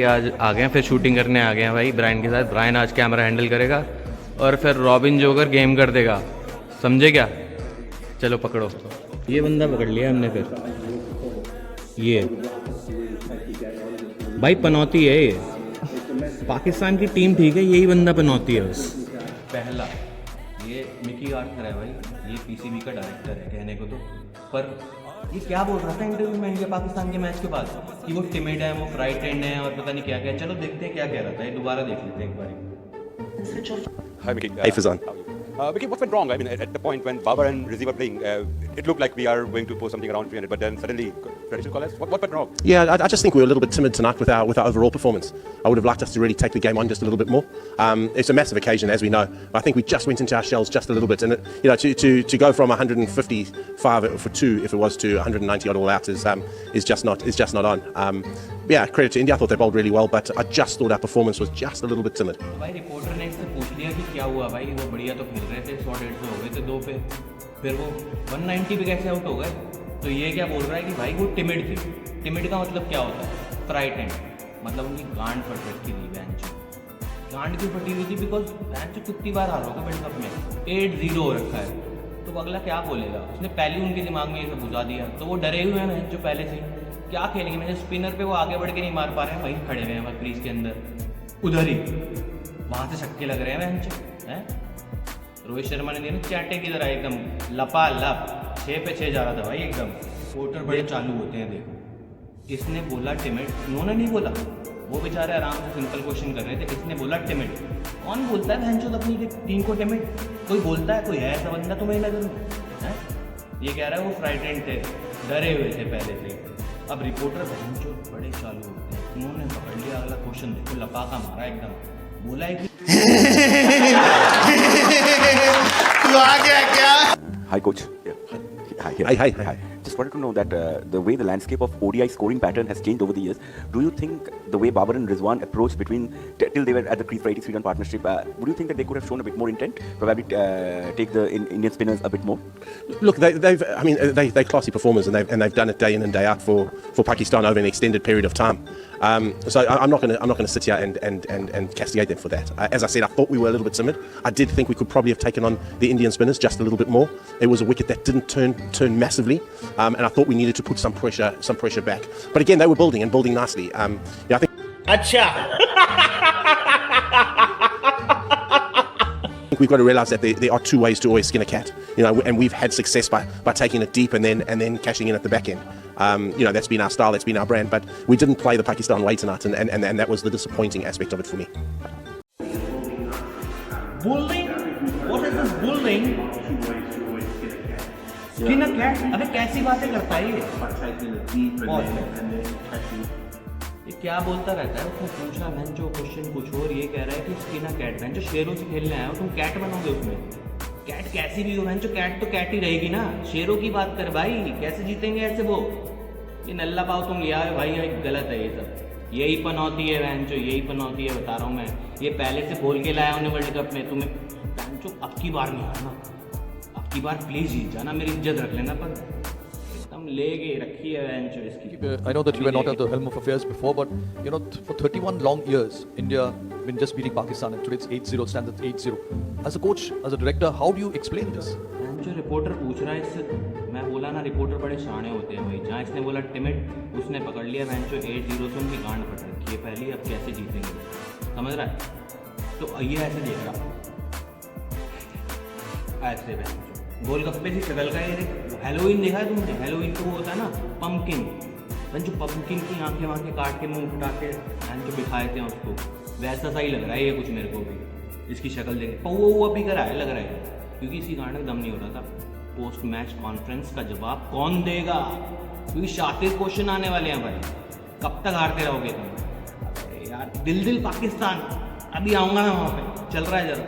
आज आ गए हैं, फिर शूटिंग करने आ गए हैं भाई ब्रायन के साथ। ब्रायन आज कैमरा हैंडल करेगा और फिर रॉबिन जोकर गेम कर देगा, समझे क्या? चलो पकड़ो। ये बंदा पकड़ लिया हमने फिर। ये भाई पनौती है ये, पाकिस्तान की टीम ठीक है, यही बंदा पनौती है बस। पहला ये मिकी आर्थर है भाई, ये पीसीबी का डायरेक्टर है कहने को तो, पर ये क्या बोल रहा था इंटरव्यू में इंडिया पाकिस्तान के मैच के बाद कि वो टिमिड है, वो फ्राइटेंड है और पता नहीं क्या क्या। चलो देखते हैं क्या कह रहा था, ये दोबारा देख लेते हैं एक बार। Hi, Mickey. Hey, Fazan. Mickey, what went wrong? I mean, at the point when Babar and Rizzi were playing, it looked like we are going to post something around 300, but then suddenly, traditional callers, what went wrong? Yeah, I just think we were a little bit timid tonight with our overall performance. I would have liked us to really take the game on just a little bit more. It's a massive occasion, as we know. I think we just went into our shells just a little bit, and to go from 155 for 2, if it was, to 190 odd all out is just not on. Yeah, credit to India. I thought they bowled really well, but I just thought our performance was just a little bit timid. भाई reporter ने इससे पूछ लिया कि क्या हुआ भाई, वो बढ़िया तो खेल रहे थे, 100-150 हो गए थे 2 पे, फिर वो 190 पे कैसे आउट हो गए? तो ये क्या बोल रहा है कि भाई वो टिमिड थे। टिमिड का मतलब क्या होता है? फ्राइटेंड, मतलब उनकी गांड फट रखी थी बेंच। गांड क्यों फटी हुई थी? बिकॉज बेंच कितनी बार हार होगा वर्ल्ड कप में, 8-0 हो रखा है, तो अगला क्या बोलेगा? उसने पहले उनके दिमाग में ये सब घुसा दिया, तो वो डरे हुए हैं जो पहले से क्या खेलेंगे। मैंने स्पिनर पे वो आगे बढ़ के नहीं मार पा रहे हैं, वहीं खड़े हुए हैं वहाँ क्रीज के अंदर, उधर ही वहाँ से छक्के लग रहे हैं बेंच हैं। रोहित शर्मा ने दिया चाटे की तरह एकदम लपा लप 6 पे 6 जा रहा था भाई एकदम। रिपोर्टर बड़े चालू होते हैं, देखो इसने बोला टिमिड, उन्होंने नहीं बोला, वो बेचारे आराम से सिंपल क्वेश्चन कर रहे थे, इसने बोला टिमिड। कौन बोलता है भैंचोद अपनी टीम को टिमिड? कोई बोलता है? कोई है ऐसा बंदा तुम्हें नजर है? ये कह रहा है वो फ्राइटेंड थे, डरे हुए थे पहले से। अब रिपोर्टर भैंचोद बड़े चालू होते हैं, उन्होंने पकड़ लिया अगला क्वेश्चन, देखो लपाका मारा एकदम, बोला है कि तू आ गया क्या? Hi, coach. Hi. Just wanted to know that the way the landscape of ODI scoring pattern has changed over the years, do you think the way Babar and Rizwan approached till they were at the crease for 83 run partnership, would you think that they could have shown a bit more intent, probably take the Indian spinners a bit more? Look, they're classy performers, and they've done it day in and day out for Pakistan over an extended period of time. So I'm not going to sit here and castigate them for that. As I said, I thought we were a little bit timid. I did think we could probably have taken on the Indian spinners just a little bit more. It was a wicket that didn't turn massively, and I thought we needed to put some pressure back. But again, they were building nicely. I think. अच्छा We've got to realise that there are two ways to always skin a cat, and we've had success by taking it deep and then cashing in at the back end. That's been our style, that's been our brand, but we didn't play the Pakistan way tonight, and that was the disappointing aspect of it for me. Bullying? What is this bullying? Skin a cat? अबे कैसी बातें करता है ये क्या बोलता रहता है? उसने पूछा मैंने जो क्वेश्चन कुछ और, ये कह रहा है कि स्किन अ कैट। मैंने जो शेरों से खेलने आया हो, तुम कैट बनोगे उसमें? कैट कैसी भी हो मैंने जो, कैट तो कैट ही रहेगी ना। शेरों की बात कर भाई, कैसे जीतेंगे ऐसे वो? ये नल्ला पाव तुम लिया है भाई, ये गलत है ये सब। यही पनौती है बहन, जो यही पनौती है, बता रहा हूँ मैं। ये पहले से बोल के लाया उन्हें वर्ल्ड कप में, तुम्हें बहन जो अब की बार नहीं हारना, अब की बार प्लीज जीत जाना, मेरी इज्जत रख लेना। पर एकदम लेके रखी है बहन जो इसकी। I know that you were not at the helm of affairs before, but for 31 long years, India been just beating Pakistan, and today it's 8-0, stands at 8-0. As a coach, as a director, how do you explain this? जो reporter पूछ रहा है इससे, मैं बोला ना reporter बड़े शाणे होते हैं भाई। जहाँ इसने बोला टिमिड, उसने पकड़ लिया बहन जो 8-0 से उनकी गांड फट रखी है पहली, अब कैसे जीतेंगे, समझ रहा है? तो ये ऐसे देख रहा ऐसे बहन गोलगप्पे की शक्ल का ये हेलोवीन देखा है तुमने? हेलोवीन तो वो होता है ना पम्पकिन, जो पम्पकिन की आंखें काट के मुंह फटा के जो दिखाए थे उसको, वैसा सा ही लग रहा है ये कुछ मेरे को भी। इसकी शक्ल देख पौवा भी करा है लग रहा है, क्योंकि इसी गांड में दम नहीं हो रहा था। पोस्ट मैच कॉन्फ्रेंस का जवाब कौन देगा? क्योंकि शातिर क्वेश्चन आने वाले हैं भाई, कब तक हारते रहोगे तुम? अरे यार दिल पाकिस्तान, अभी आऊँगा मैं वहाँ पे, चल रहा है जरा।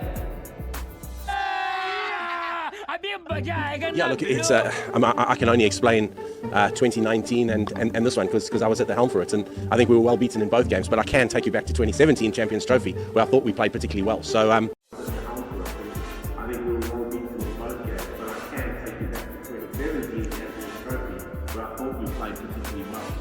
Yeah, look, it's I can only explain 2019 and this one because I was at the helm for it, and I think we were well beaten in both games. But I can take you back to 2017 Champions Trophy, where I thought we played particularly well. So I think we were well beaten in both games, but I can take you back to 2017 Champions Trophy, where I thought we played particularly well. So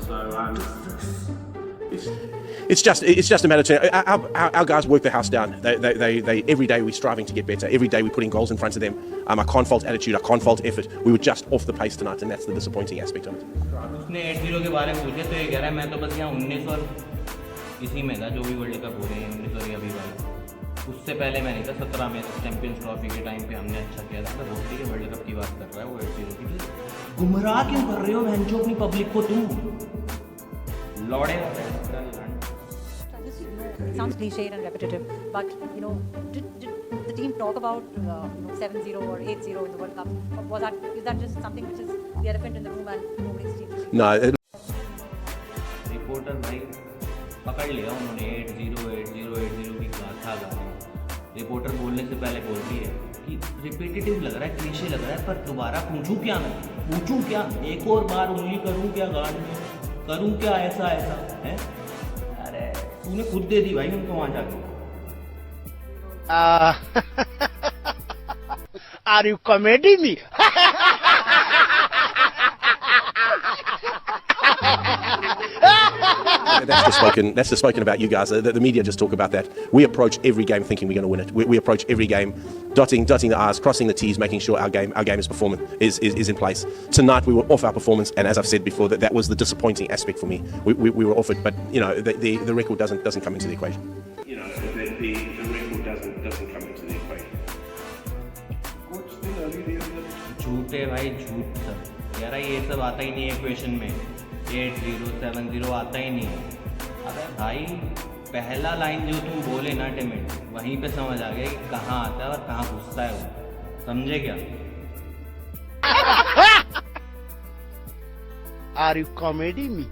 It's just a matter of our guys work their house down. They every day we're striving to get better. Every day we're putting goals in front of them. I can't fault attitude. I can't fault effort. We were just off the pace tonight, and that's the disappointing aspect of it. उसने 8-0 के बारे में पूछे तो ये कह रहा है मैं तो बस यहाँ 19 और इसी में था जो भी वर्ल्ड कप हो रहे हैं 19 और अभी वाला उससे पहले मैं नहीं था 17 में चैंपियंस ट्रॉफी के टाइम पे हमने अच्छा किया था तो होती है वर्ल्ड कप की बात कर रहा है वो 8-0 की गुमराह क्यों कर रहे हो बहनचोद अपनी पब्लिक को तुम लौड़े Sounds cliched and repetitive, but you know, did the team talk about 7-0 or 8-0 in the World Cup? Or is that just something which is the elephant in the room and nobody's team? No. Reporter भाई पकड़ लिया उन्होंने 8-0 की गाथा गा रहे reporter बोलने से पहले बोलती है कि रिपीटेटिव लग रहा है क्लीशे लग रहा है पर दोबारा पूछूं क्या मैं पूछूं क्या एक और बार उंगली करूं क्या गांड में करूं क्या ऐसा है अरे तूने खुद दे दी भाई उनको वहां जाके Are you comedy me? That's just spoken about you guys. The media just talk about that. We approach every game thinking we're going to win it. We approach every game dotting the I's, crossing the T's, making sure our game is performing is in place. Tonight we were off our performance, and as I've said before, that was the disappointing aspect for me. We were off it, but you know the record doesn't come into the equation. You know, the record doesn't come into the equation. Coach, still early days. झूठे भाई झूठ सब यार ये सब आता ही नहीं है इक्वेशन में 8-0 7-0 आता ही नहीं है अबे भाई पहला लाइन जो तुम बोले ना टिमिड वहीं पे समझ आ गया कि कहाँ आता है और कहाँ घुसता है वो समझे क्या Are you comedy me?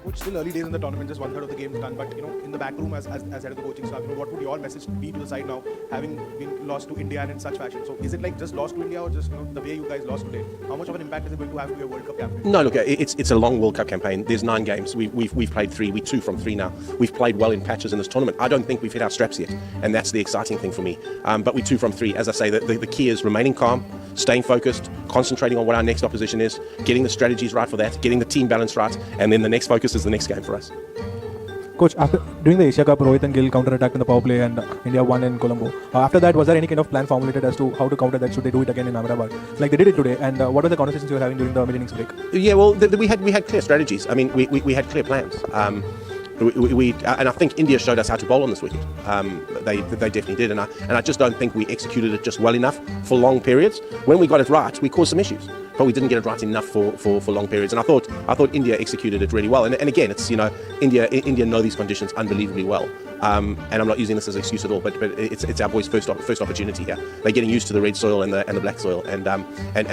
Coach, still early days in the tournament, just 1/3 of the game's done. But you know, in the back room, as head of the coaching staff, you know, what would your message be to the side now, having been lost to India and in such fashion? So, is it like just lost to India, or just the way you guys lost today? How much of an impact is it going to have to your World Cup campaign? No, look, it's a long World Cup campaign. There's 9 games. We've played 3. We're 2 from 3 now. We've played well in patches in this tournament. I don't think we've hit our straps yet, and that's the exciting thing for me. But we're 2 from 3. As I say, the key is remaining calm, staying focused, concentrating on what our next opposition is, getting the strategies right for that, getting the team balance right, and then the next focus is the next game for us. Coach, during the Asia Cup, Rohit and Gill counter-attacked in the power play and India won in Colombo. After that, was there any kind of plan formulated as to how to counter that? Should they do it again in Ahmedabad? Like they did it today. And what were the conversations you were having during the mid-innings break? Yeah, well, we had clear strategies. I mean, we had clear plans. And I think India showed us how to bowl on this wicket. They definitely did, and I just don't think we executed it just well enough for long periods. When we got it right, we caused some issues, but we didn't get it right enough for long periods. And I thought India executed it really well. And again, it's India know these conditions unbelievably well. And I'm not using this as an excuse at all, but it's our boys' first opportunity here. They're getting used to the red soil and the black soil and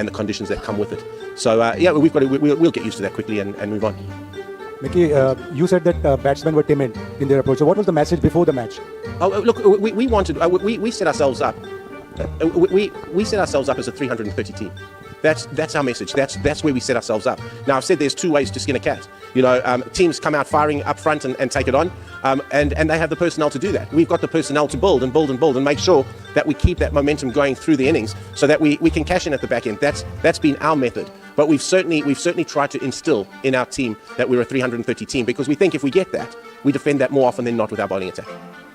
the conditions that come with it. So yeah, we'll get used to that quickly and move on. Mickey, you said that batsmen were timid in their approach. So what was the message before the match? Oh, look, we wanted. We set ourselves up. We set ourselves up as a 330 team. That's our message. That's where we set ourselves up. Now I've said there's 2 ways to skin a cat. You know, teams come out firing up front and take it on, and they have the personnel to do that. We've got the personnel to build and make sure that we keep that momentum going through the innings, so that we can cash in at the back end. That's been our method. But we've certainly tried to instill in our team that we're a 330 team, because we think if we get that, we defend that more often than not with our bowling attack.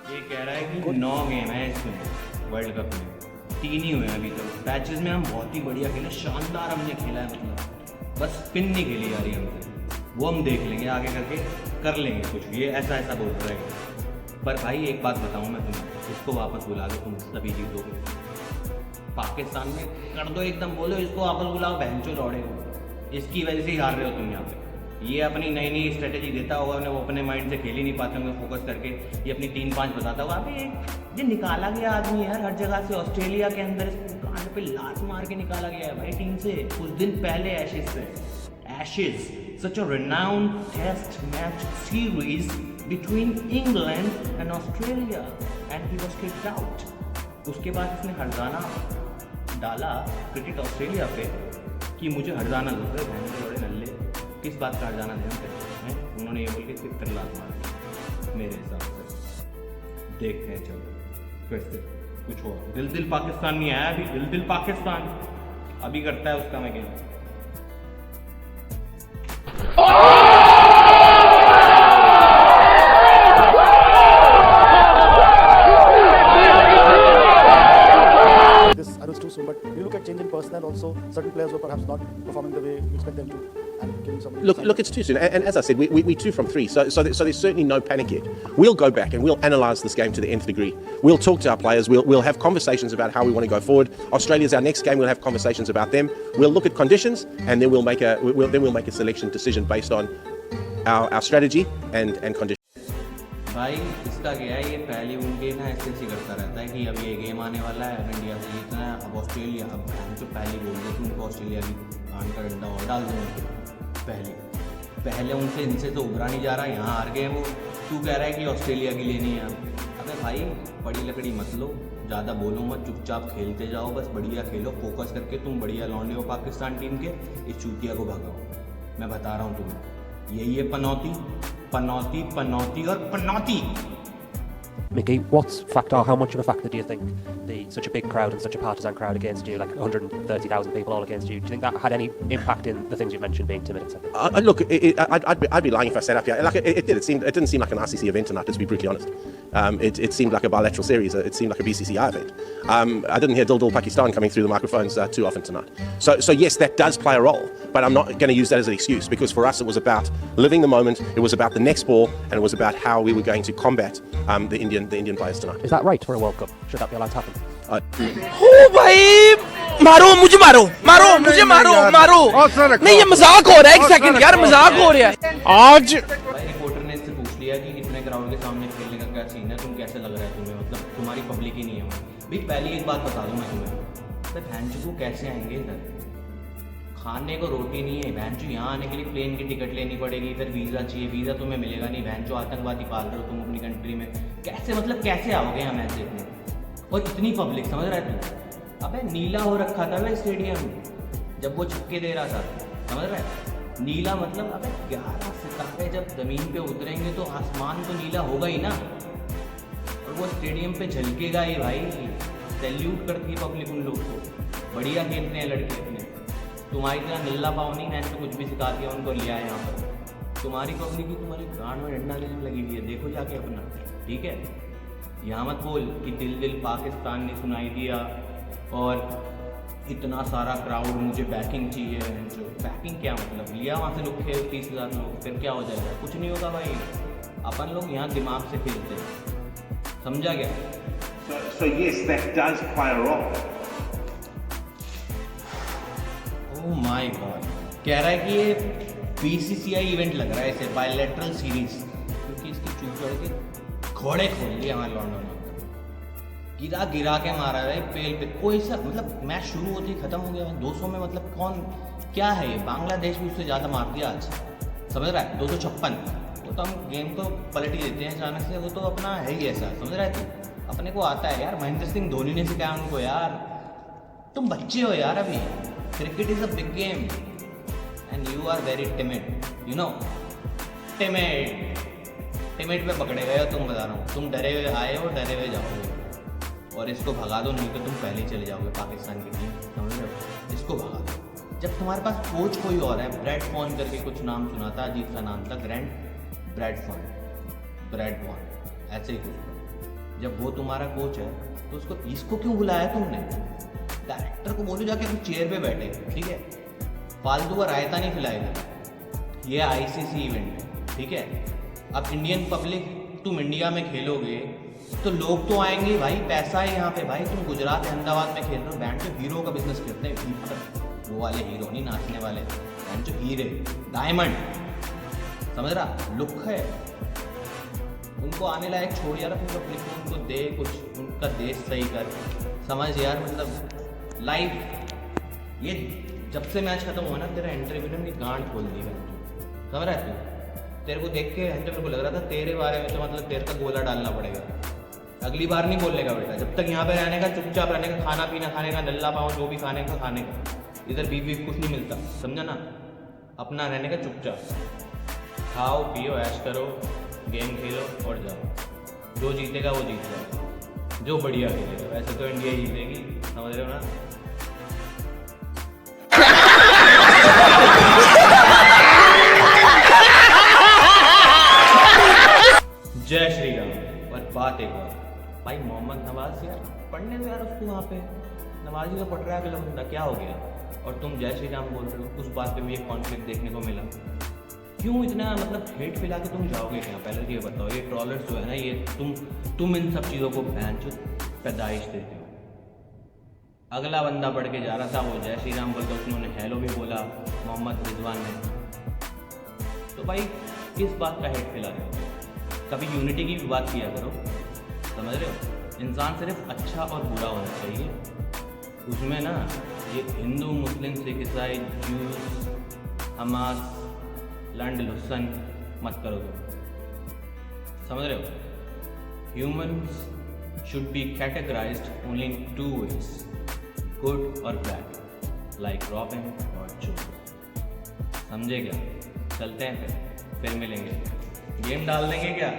ये कह रहा है कि 9 game है इसमें world cup में 3 ही हुए हैं अभी तक मैचेस में हम बहुत ही बढ़िया खेले शानदार हमने खेला है मतलब बस स्पिन नहीं खेली जा रही हमसे वो हम देख लेंगे आगे करके कर लेंगे कुछ भी ये ऐसा बोल रहा है पर भाई एक बात बताऊँ मैं तुम्हें इसको वापस बुला दो तुम तभी जीतोगे पाकिस्तान में कर दो एकदम बोलो इसको वापस बुलाओ बहनचो लौड़े हो इसकी वजह से ही हार रहे हो तुम यहाँ पे ये अपनी नई स्ट्रेटेजी देता होगा उन्हें वो अपने माइंड से खेल ही नहीं पाते होंगे फोकस करके ये अपनी 3-5 बताता होगा अभी ये निकाला गया आदमी यार हर जगह से ऑस्ट्रेलिया के अंदर कांड पे लात मार के निकाला गया है भाई टीम से कुछ दिन पहले Ashes such a renowned test match series between England and Australia and he was kicked out उसके बाद इसने हरजाना डाला क्रिकेट ऑस्ट्रेलिया पे कि मुझे हरजाना दो बड़े नल्ले किस बात का हरजाना दें उन्होंने ये बोल के सिर्फ लात मार मेरे हिसाब से देखते हैं चलो कैसे कुछ हो दिल पाकिस्तान नहीं आया अभी दिल पाकिस्तान अभी करता है उसका मैं game This I was too soon, but you look at change in personnel also. Certain players were perhaps not performing the way you expect them to, and giving some. Look, it's too soon. And as I said, we 2 from 3, so there's certainly no panic yet. We'll go back and we'll analyse this game to the nth degree. We'll talk to our players. We'll have conversations about how we want to go forward. Australia's our next game. We'll have conversations about them. We'll look at conditions, and then we'll make a selection decision based on our strategy and conditions. भाई इसका क्या है, ये पहली उनके ना ऐसे करता रहता है कि अब ये गेम आने वाला है, अब इंडिया से जीतना है, अब ऑस्ट्रेलिया, अब हम तो पहले बोल रहे थे उनको ऑस्ट्रेलिया की कान का डंडा और डाल दूँगा पहले उनसे इनसे तो उभरा नहीं जा रहा, यहाँ हार गए वो, तू कह रहा है कि ऑस्ट्रेलिया की लेनी है। अबे भाई बड़ी लकड़ी मत लो, ज़्यादा बोलो मत, चुपचाप खेलते जाओ, बस बढ़िया खेलो, फोकस करके तुम बढ़िया लौंडे हो पाकिस्तान टीम के, इस चूतिया को भगाओ। मैं बता रहा हूँ तुम्हें, यही है पनौती पनौती पनौती और पनौती। Mickey, how much of a factor do you think such a big crowd and such a partisan crowd against you, like 130,000 people all against you, do you think that had any impact in the things you mentioned, being timid, etc.? Look, I'd be lying if I said up here. Like it didn't seem like an RCC event tonight, to be brutally honest. It seemed like a bilateral series. It seemed like a BCCI event. I didn't hear Dil Dil Pakistan coming through the microphones too often tonight. So yes, that does play a role, but I'm not going to use that as an excuse, because for us it was about living the moment. It was about the next ball, and it was about how we were going to combat the Indian players tonight. Is that right for a World Cup? Should that be allowed to happen? ओ भाई मारो मुझे, मारो नहीं, ये मजाक हो रहा है, एक सेकंड यार, मजाक हो रहा है आज। भाई रिपोर्टर ने इससे पूछ लिया कि इतने क्राउड के सामने खेलने का क्या सीन है, तुम कैसे लग रहा है तुम्हें, मतलब तुम्हारी पब्लिक ही नहीं है भाई। पहली एक बात बता दूं मैं तुम्हें, तो भैंचू को कैसे आएंगे इधर, खाने को रोटी नहीं है भैंचू, यहाँ आने के लिए प्लेन की टिकट लेनी पड़ेगी, इधर वीज़ा चाहिए, वीज़ा तुम्हें मिलेगा नहीं, भैंचू आतंकवादी पाल रहे हो तुम अपनी कंट्री में, कैसे मतलब कैसे आओगे यहाँ मैच देखने, और इतनी पब्लिक, समझ रहा है तू। अबे नीला हो रखा था वह स्टेडियम जब वो छक्के दे रहा था, समझ रहा है, नीला मतलब अबे 11 सितारे जब ज़मीन पे उतरेंगे तो आसमान तो नीला होगा ही ना, और वो स्टेडियम पे झलकेगा ही भाई। सैल्यूट करती है पब्लिक उन लोग को, बढ़िया खेलते हैं लड़के अपने, तुम्हारी तरह नल्ला पाओ नहीं, मैंने तो कुछ भी सिखा दिया उनको, लिया है यहाँ पर। तुम्हारी पब्लिक की तुम्हारे गांड में डंडा लेने लगी हुई है, देखो जाके अपना, ठीक है। यहाँ मत बोल कि दिल दिल पाकिस्तान ने सुनाई दिया और इतना सारा क्राउड, मुझे बैकिंग चाहिए। जो बैकिंग क्या मतलब, लिया वहाँ से लोग खेल 30,000 लोग, फिर क्या हो जाएगा, कुछ नहीं होगा भाई। अपन लोग यहाँ दिमाग से खेलते हैं, समझा गया? So yes, that does play a role. Oh my God, कह रहा है कि ये BCCI इवेंट लग रहा है इसे, बायलैटरल सीरीज, क्योंकि इसकी चूक के घोड़े खोल लिए हमारे लॉन्डन में, गिरा के मारा है पेल पे। कोई सा मतलब मैच शुरू होते ही खत्म हो गया 200 में, मतलब कौन क्या है ये, बांग्लादेश भी उससे ज़्यादा मार दिया आज, समझ रहा है, 256। वो तो हम गेम को पलट ही देते हैं अचानक से, वो तो अपना है ही ऐसा, समझ रहा है तू, अपने को आता है यार। महेंद्र सिंह धोनी ने सिखाया उनको यार, तुम बच्चे हो यार अभी, cricket is a big game and you are very timid, you know, timid पे पकड़े गए हो तुम, बता रहा हूँ। तुम डरे हुए आए हो, डरे हुए जाओगे, और इसको भगा दो, नहीं तो तुम पहले ही चले जाओगे पाकिस्तान की टीम, समझ रहे हो, इसको भगा दो। जब तुम्हारे पास कोच कोई और है, ब्रैडफॉर्न करके कुछ नाम सुना था, अजीब सा नाम था, ग्रैंड ब्रैडफॉर्न ऐसे ही कुछ, जब वो तुम्हारा कोच है तो उसको, इसको क्यों बुलाया तुमने? डायरेक्टर को बोलो जाके अपनी चेयर पे बैठे, ठीक है, फालतू का रायता नहीं खिलाएगा। ये ICC इवेंट है, ठीक है। अब इंडियन पब्लिक, तुम इंडिया में खेलोगे तो लोग तो आएंगे भाई, पैसा है यहाँ पे भाई। तुम गुजरात अहमदाबाद में खेल रहे हो, बैंड जो हीरो का बिजनेस करते हैं, वो वाले हीरो नहीं नाचने वाले, बैंड जो हीरे, डायमंड, समझ रहा, लुक है। उनको आने लायक छोड़ यार अपनी पब्लिक को, उनको दे कुछ, उनका देश सही कर, समझ यार, मतलब लाइव। ये जब से मैच खत्म हुआ ना, तेरा इंटरव्यू ने गांड खोल दी, समझ रहा है तू? तेरे को देख के इंटरव्यू को लग रहा था तेरे बारे में तो मतलब तेरे का गोला डालना पड़ेगा, अगली बार नहीं बोलने का बेटा, जब तक यहाँ पे रहने का, चुपचाप रहने का, खाना पीना खाने का, नल्ला पाओ जो भी खाने का, इधर बीफ बीफ कुछ नहीं मिलता, समझा ना, अपना रहने का, चुपचाप खाओ पियो ऐश करो, गेम खेलो और जाओ, जो जीतेगा वो जीत जाएगा, जो बढ़िया खेलेगा। वैसे तो इंडिया जीतेगी, समझ रहे हो ना। भाई मोहम्मद नवाज यार पढ़ने दो यार उसको वहाँ पे, नवाजी का पढ़ रहा है अगला बंदा, क्या हो गया? और तुम जय श्री राम बोल रहे हो, उस बात पे भी एक कॉन्फ्लिक्ट देखने को मिला। क्यों इतना मतलब हेट फैला के तुम जाओगे क्या? पहले ये बताओ, ये ट्रॉलर्स जो है ना, ये तुम इन सब चीज़ों को बहन चो पैदाइश देते हो। अगला बंदा पढ़ के जा रहा था, वो जय श्री राम बोलता, उन्होंने हेलो भी बोला मोहम्मद रिजवान ने। तो भाई किस बात का हेट फैला रहे हो? कभी यूनिटी की भी बात किया करो, समझ रहे हो? इंसान सिर्फ अच्छा और बुरा होना चाहिए, उसमें ना ये हिंदू मुस्लिम सिख ईसाई जूस हमास लंड लुसन मत करो तुम, समझ रहे हो? Humans should be categorised only in 2 ways, good और बैड, लाइक रॉबिन और जोकर। समझे क्या? चलते हैं फिर मिलेंगे। गेम डाल देंगे क्या?